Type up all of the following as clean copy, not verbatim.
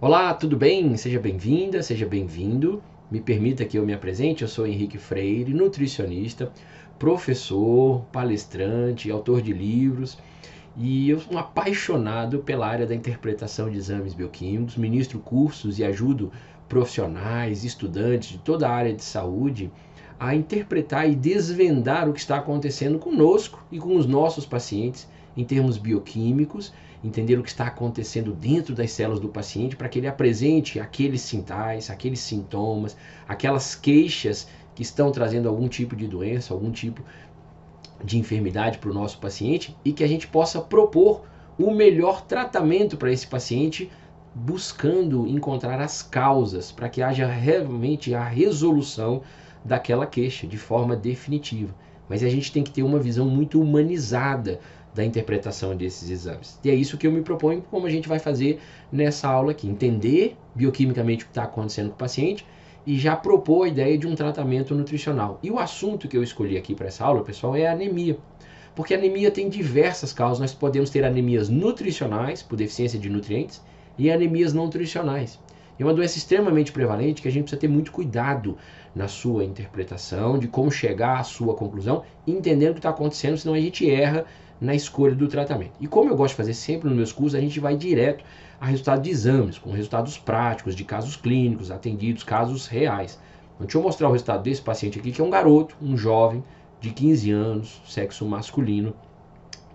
Olá, tudo bem? Seja bem-vinda, seja bem-vindo. Me permita que eu me apresente. Eu sou Henrique Freire, nutricionista, professor, palestrante, autor de livros e eu sou um apaixonado pela área da interpretação de exames bioquímicos, ministro cursos e ajudo profissionais, estudantes de toda a área de saúde a interpretar e desvendar o que está acontecendo conosco e com os nossos pacientes em termos bioquímicos, entender o que está acontecendo dentro das células do paciente para que ele apresente aqueles sinais, aqueles sintomas, aquelas queixas que estão trazendo algum tipo de doença, algum tipo de enfermidade para o nosso paciente e que a gente possa propor o melhor tratamento para esse paciente, buscando encontrar as causas para que haja realmente a resolução daquela queixa de forma definitiva. Mas a gente tem que ter uma visão muito humanizada da interpretação desses exames. E é isso que eu me proponho, como a gente vai fazer nessa aula aqui. Entender bioquimicamente o que está acontecendo com o paciente e já propor a ideia de um tratamento nutricional. E o assunto que eu escolhi aqui para essa aula, pessoal, é a anemia. Porque a anemia tem diversas causas. Nós podemos ter anemias nutricionais, por deficiência de nutrientes, e anemias não nutricionais. É uma doença extremamente prevalente que a gente precisa ter muito cuidado na sua interpretação, de como chegar à sua conclusão, entendendo o que está acontecendo, senão a gente erra na escolha do tratamento. E como eu gosto de fazer sempre nos meus cursos, a gente vai direto a resultado de exames, com resultados práticos, de casos clínicos, atendidos, casos reais. Então, deixa eu mostrar o resultado desse paciente aqui, que é um garoto, um jovem de 15 anos, sexo masculino,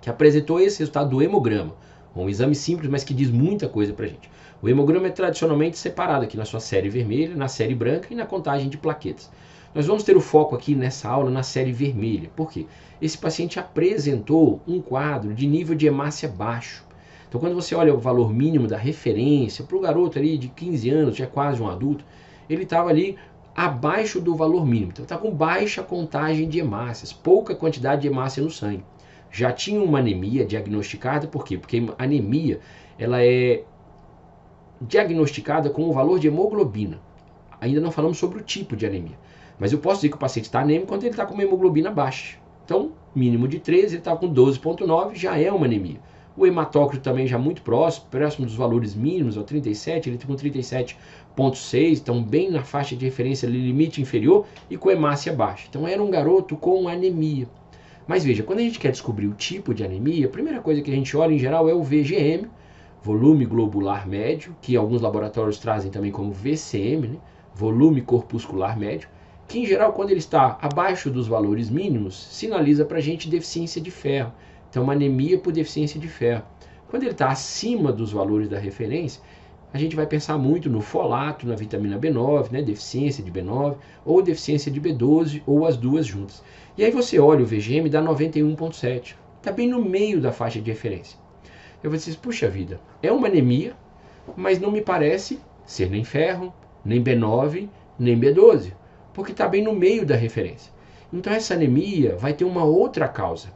que apresentou esse resultado do hemograma. Um exame simples, mas que diz muita coisa pra gente. O hemograma é tradicionalmente separado aqui na sua série vermelha, na série branca e na contagem de plaquetas. Nós vamos ter o foco aqui nessa aula na série vermelha. Por quê? Esse paciente apresentou um quadro de nível de hemácia baixo. Então, quando você olha o valor mínimo da referência para o garoto ali de 15 anos, já é quase um adulto, ele estava ali abaixo do valor mínimo. Então, está com baixa contagem de hemácias, pouca quantidade de hemácia no sangue. Já tinha uma anemia diagnosticada, por quê? Porque a anemia ela é diagnosticada com o valor de hemoglobina. Ainda não falamos sobre o tipo de anemia, mas eu posso dizer que o paciente está anêmico quando ele está com uma hemoglobina baixa. Então, mínimo de 13, ele está com 12,9, já é uma anemia. O hematócrito também já muito próximo dos valores mínimos, ao 37, ele está com 37,6, então bem na faixa de referência, limite inferior, e com hemácia baixa. Então era um garoto com anemia. Mas veja, quando a gente quer descobrir o tipo de anemia, a primeira coisa que a gente olha em geral é o VGM, volume globular médio, que alguns laboratórios trazem também como VCM, né? Volume corpuscular médio, que em geral quando ele está abaixo dos valores mínimos, sinaliza para a gente deficiência de ferro. Então uma anemia por deficiência de ferro. Quando ele está acima dos valores da referência, a gente vai pensar muito no folato, na vitamina B9, né, deficiência de B9, ou deficiência de B12, ou as duas juntas. E aí você olha o VGM e dá 91,7. Está bem no meio da faixa de referência. Eu vou dizer, puxa vida, é uma anemia, mas não me parece ser nem ferro, nem B9, nem B12, porque está bem no meio da referência. Então essa anemia vai ter uma outra causa.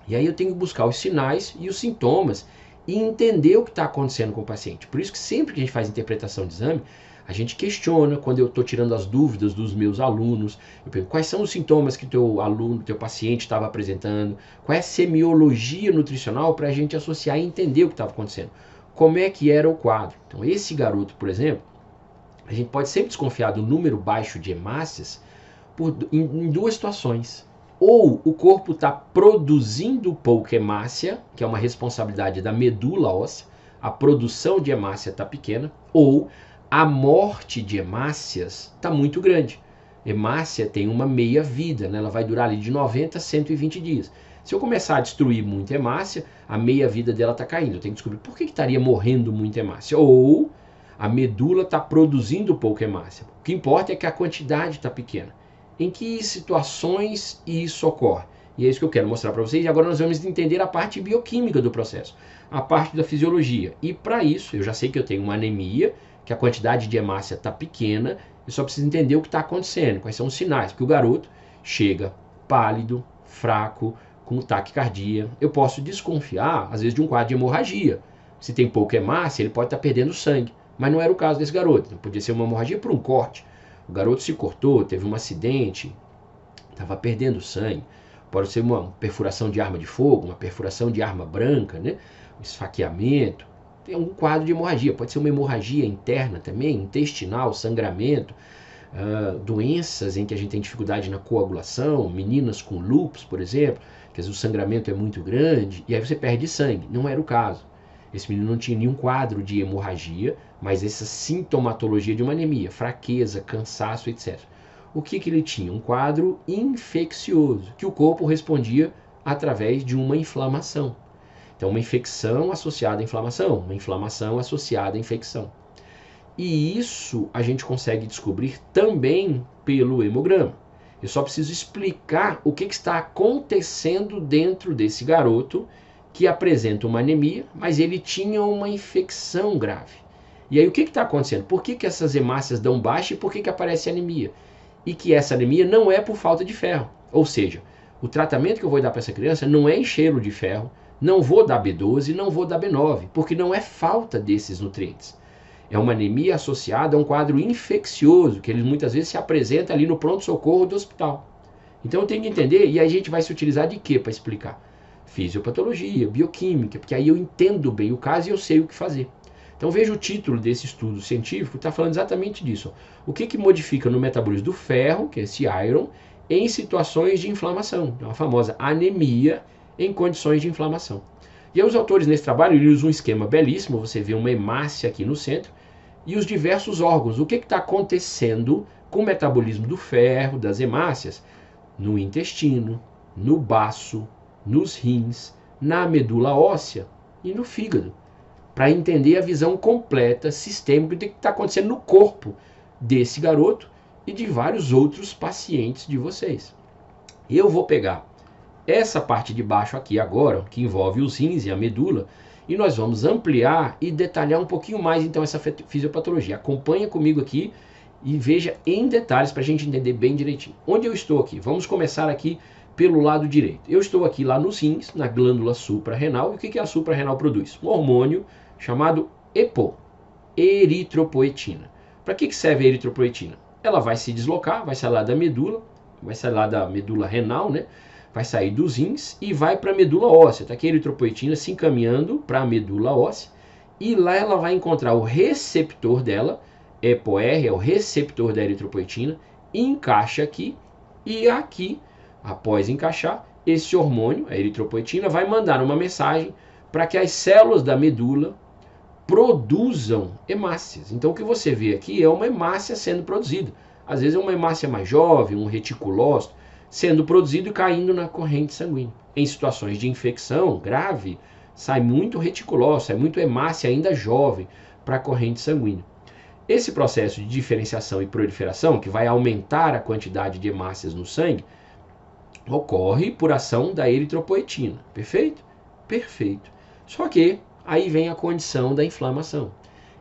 E aí eu tenho que buscar os sinais e os sintomas e entender o que está acontecendo com o paciente. Por isso que sempre que a gente faz interpretação de exame, a gente questiona, quando eu estou tirando as dúvidas dos meus alunos, eu pergunto quais são os sintomas que teu aluno, teu paciente estava apresentando, qual é a semiologia nutricional para a gente associar e entender o que estava acontecendo. Como é que era o quadro. Então esse garoto, por exemplo, a gente pode sempre desconfiar do número baixo de hemácias em duas situações. Ou o corpo está produzindo pouca hemácia, que é uma responsabilidade da medula óssea, a produção de hemácia está pequena, ou a morte de hemácias está muito grande. Hemácia tem uma meia-vida, né? Ela vai durar ali de 90 a 120 dias. Se eu começar a destruir muita hemácia, a meia-vida dela está caindo. Eu tenho que descobrir por que estaria morrendo muita hemácia. Ou a medula está produzindo pouca hemácia. O que importa é que a quantidade está pequena. Em que situações isso ocorre? E é isso que eu quero mostrar para vocês. E agora nós vamos entender a parte bioquímica do processo, a parte da fisiologia. E para isso, eu já sei que eu tenho uma anemia, que a quantidade de hemácia está pequena, eu só preciso entender o que está acontecendo, quais são os sinais. Porque o garoto chega pálido, fraco, com taquicardia. Eu posso desconfiar, às vezes, de um quadro de hemorragia. Se tem pouca hemácia, ele pode estar perdendo sangue. Mas não era o caso desse garoto. Podia ser uma hemorragia por um corte. O garoto se cortou, teve um acidente, estava perdendo sangue. Pode ser uma perfuração de arma de fogo, uma perfuração de arma branca, né? Um esfaqueamento. tem um quadro de hemorragia. Pode ser uma hemorragia interna também, intestinal, sangramento, doenças em que a gente tem dificuldade na coagulação, meninas com lúpus, por exemplo, que o sangramento é muito grande, e aí você perde sangue. Não era o caso. Esse menino não tinha nenhum quadro de hemorragia, mas essa sintomatologia de uma anemia, fraqueza, cansaço, etc. O que ele tinha? Um quadro infeccioso, que o corpo respondia através de uma inflamação. Então, uma infecção associada à inflamação, uma inflamação associada à infecção. E isso a gente consegue descobrir também pelo hemograma. Eu só preciso explicar o que está acontecendo dentro desse garoto que apresenta uma anemia, mas ele tinha uma infecção grave. E aí o que está acontecendo? Por que essas hemácias dão baixa e por que aparece anemia? E que essa anemia não é por falta de ferro. Ou seja, o tratamento que eu vou dar para essa criança não é enchê-lo de ferro, não vou dar B12, não vou dar B9, porque não é falta desses nutrientes. É uma anemia associada a um quadro infeccioso, que ele muitas vezes se apresenta ali no pronto-socorro do hospital. Então eu tenho que entender, e aí a gente vai se utilizar de quê para explicar? Fisiopatologia, bioquímica, porque aí eu entendo bem o caso e eu sei o que fazer. Então veja o título desse estudo científico, está falando exatamente disso. O que modifica no metabolismo do ferro, que é esse iron, em situações de inflamação, a famosa anemia em condições de inflamação. E aí os autores nesse trabalho eles usam um esquema belíssimo, você vê uma hemácia aqui no centro, e os diversos órgãos. O que está acontecendo com o metabolismo do ferro, das hemácias, no intestino, no baço, nos rins, na medula óssea e no fígado, para entender a visão completa, sistêmica do que está acontecendo no corpo desse garoto e de vários outros pacientes de vocês. Eu vou pegar essa parte de baixo aqui agora, que envolve os rins e a medula, e nós vamos ampliar e detalhar um pouquinho mais então essa fisiopatologia. Acompanha comigo aqui e veja em detalhes para a gente entender bem direitinho. Onde eu estou aqui? Vamos começar aqui pelo lado direito. Eu estou aqui lá nos rins, na glândula suprarrenal. E o que a suprarrenal produz? Um hormônio chamado EPO, eritropoetina. Para que serve a eritropoetina? Ela vai se deslocar, vai sair lá da medula, renal, né? Vai sair dos rins e vai para a medula óssea. Está aqui a eritropoetina se encaminhando para a medula óssea. E lá ela vai encontrar o receptor dela, EPO-R é o receptor da eritropoetina, encaixa aqui e aqui, após encaixar, esse hormônio, a eritropoetina, vai mandar uma mensagem para que as células da medula produzam hemácias. Então o que você vê aqui é uma hemácia sendo produzida. Às vezes é uma hemácia mais jovem, um reticulócito, sendo produzido e caindo na corrente sanguínea. Em situações de infecção grave, sai muito reticulócito, sai muito hemácia ainda jovem para a corrente sanguínea. Esse processo de diferenciação e proliferação, que vai aumentar a quantidade de hemácias no sangue, ocorre por ação da eritropoetina. Perfeito? Perfeito. Só que aí vem a condição da inflamação.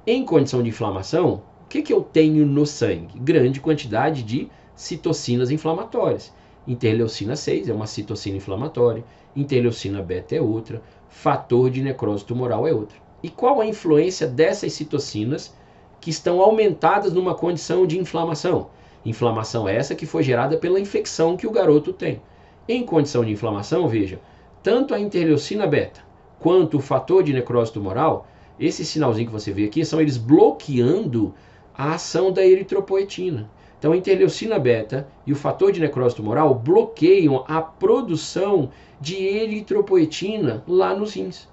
Em condição de inflamação, o que eu tenho no sangue? Grande quantidade de citocinas inflamatórias. Interleucina 6 é uma citocina inflamatória, interleucina beta é outra, fator de necrose tumoral é outra. E qual a influência dessas citocinas que estão aumentadas numa condição de inflamação? Inflamação essa que foi gerada pela infecção que o garoto tem. Em condição de inflamação, veja, tanto a interleucina beta quanto o fator de necrose tumoral, esse sinalzinho que você vê aqui, são eles bloqueando a ação da eritropoetina. Então a interleucina beta e o fator de necrose tumoral bloqueiam a produção de eritropoetina lá nos rins.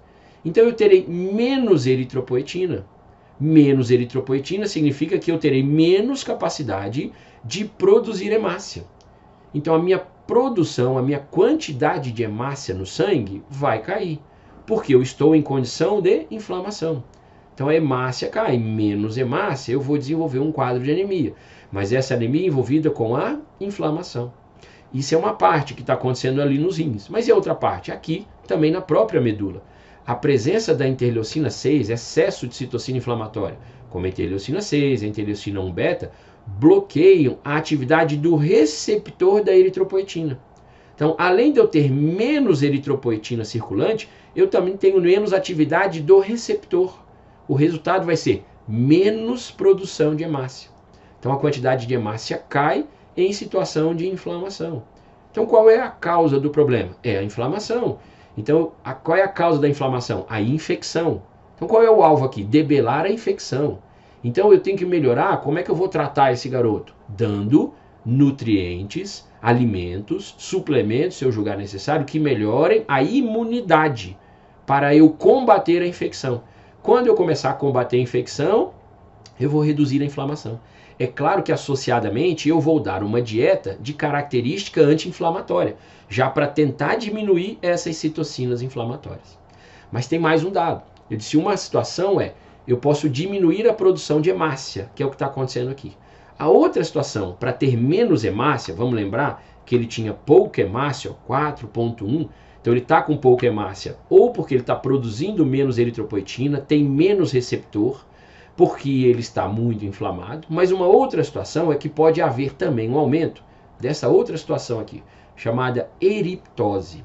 Então eu terei menos eritropoetina. Menos eritropoetina significa que eu terei menos capacidade de produzir hemácia. Então a minha produção, a minha quantidade de hemácia no sangue vai cair, porque eu estou em condição de inflamação. Então a hemácia cai, menos hemácia, eu vou desenvolver um quadro de anemia. Mas essa anemia é envolvida com a inflamação. Isso é uma parte que está acontecendo ali nos rins. Mas e a outra parte? Aqui, também na própria medula. A presença da interleucina 6, excesso de citocina inflamatória, como a interleucina 6, a interleucina 1 beta, bloqueiam a atividade do receptor da eritropoetina. Então, além de eu ter menos eritropoetina circulante, eu também tenho menos atividade do receptor. O resultado vai ser menos produção de hemácia. Então, a quantidade de hemácia cai em situação de inflamação. Então, qual é a causa do problema? É a inflamação. Então, qual é a causa da inflamação? A infecção. Então qual é o alvo aqui? Debelar a infecção. Então eu tenho que melhorar. Como é que eu vou tratar esse garoto? Dando nutrientes, alimentos, suplementos, se eu julgar necessário, que melhorem a imunidade para eu combater a infecção. Quando eu começar a combater a infecção, eu vou reduzir a inflamação. É claro que associadamente eu vou dar uma dieta de característica anti-inflamatória, já para tentar diminuir essas citocinas inflamatórias. Mas tem mais um dado. Eu disse, uma situação é, eu posso diminuir a produção de hemácia, que é o que está acontecendo aqui. A outra situação, para ter menos hemácia, vamos lembrar que ele tinha pouca hemácia, 4,1, então ele está com pouca hemácia, ou porque ele está produzindo menos eritropoetina, tem menos receptor, porque ele está muito inflamado. Mas uma outra situação é que pode haver também um aumento dessa outra situação aqui, chamada eriptose.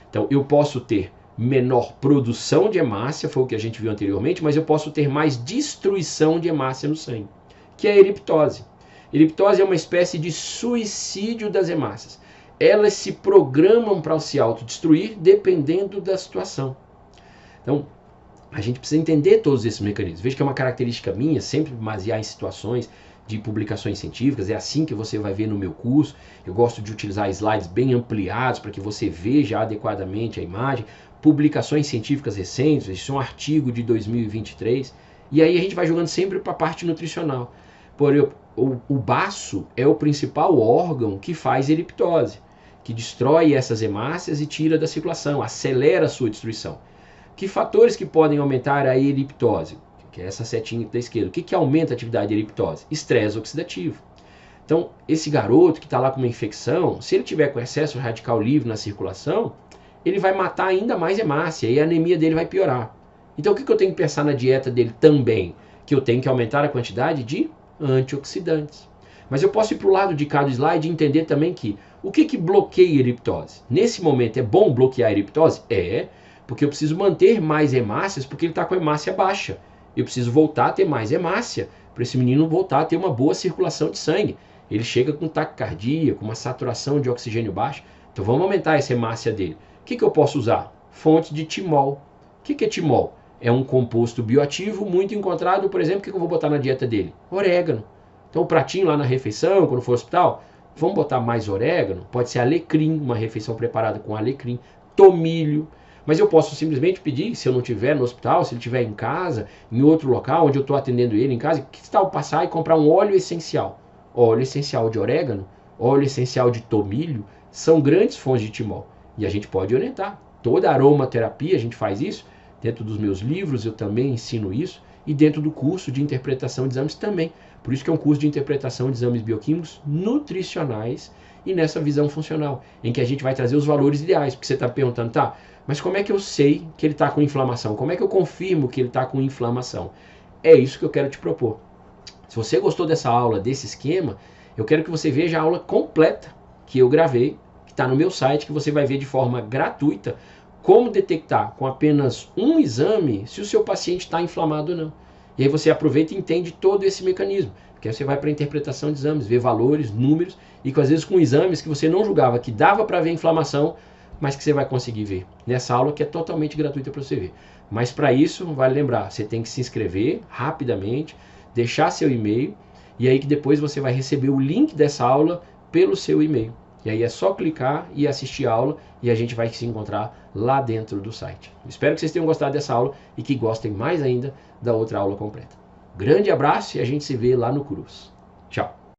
Então eu posso ter menor produção de hemácia, foi o que a gente viu anteriormente, mas eu posso ter mais destruição de hemácia no sangue, que é a eriptose. Eriptose é uma espécie de suicídio das hemácias. Elas se programam para se autodestruir dependendo da situação. Então, a gente precisa entender todos esses mecanismos. Veja que é uma característica minha, sempre basear em situações de publicações científicas. É assim que você vai ver no meu curso. Eu gosto de utilizar slides bem ampliados para que você veja adequadamente a imagem. Publicações científicas recentes, isso é um artigo de 2023. E aí a gente vai jogando sempre para a parte nutricional. O baço é o principal órgão que faz eriptose, que destrói essas hemácias e tira da circulação, acelera a sua destruição. Que fatores que podem aumentar a eriptose? Que é essa setinha da esquerda. O que aumenta a atividade de eriptose? Estresse oxidativo. Então, esse garoto que está lá com uma infecção, se ele tiver com excesso radical livre na circulação, ele vai matar ainda mais hemácia e a anemia dele vai piorar. Então, o que eu tenho que pensar na dieta dele também? Que eu tenho que aumentar a quantidade de antioxidantes. Mas eu posso ir para o lado de cada slide e entender também que o que bloqueia a eriptose? Nesse momento é bom bloquear a eriptose? É, porque eu preciso manter mais hemácias porque ele está com a hemácia baixa. Eu preciso voltar a ter mais hemácia para esse menino voltar a ter uma boa circulação de sangue. Ele chega com taquicardia, com uma saturação de oxigênio baixa. Então vamos aumentar essa hemácia dele. O que eu posso usar? Fonte de timol. O que é timol? É um composto bioativo muito encontrado, por exemplo, o que eu vou botar na dieta dele? Orégano. Então o pratinho lá na refeição, quando for ao hospital, vamos botar mais orégano? Pode ser alecrim, uma refeição preparada com alecrim, tomilho. Mas eu posso simplesmente pedir, se eu não estiver no hospital, se ele estiver em casa, em outro local onde eu estou atendendo ele em casa, que tal passar e comprar um óleo essencial? Óleo essencial de orégano, óleo essencial de tomilho, são grandes fontes de timol. E a gente pode orientar. Toda aromaterapia a gente faz isso. Dentro dos meus livros eu também ensino isso. E dentro do curso de interpretação de exames também. Por isso que é um curso de interpretação de exames bioquímicos nutricionais e nessa visão funcional, em que a gente vai trazer os valores ideais. Porque você está perguntando, tá, mas como é que eu sei que ele está com inflamação? Como é que eu confirmo que ele está com inflamação? É isso que eu quero te propor. Se você gostou dessa aula, desse esquema, eu quero que você veja a aula completa que eu gravei, que está no meu site, que você vai ver de forma gratuita como detectar com apenas um exame se o seu paciente está inflamado ou não. E aí você aproveita e entende todo esse mecanismo. Porque aí você vai para a interpretação de exames, ver valores, números, e às vezes com exames que você não julgava que dava para ver inflamação, mas que você vai conseguir ver nessa aula que é totalmente gratuita para você ver. Mas para isso, vale lembrar, você tem que se inscrever rapidamente, deixar seu e-mail, e aí que depois você vai receber o link dessa aula pelo seu e-mail. E aí é só clicar e assistir a aula e a gente vai se encontrar lá dentro do site. Espero que vocês tenham gostado dessa aula e que gostem mais ainda da outra aula completa. Grande abraço e a gente se vê lá no curso. Tchau!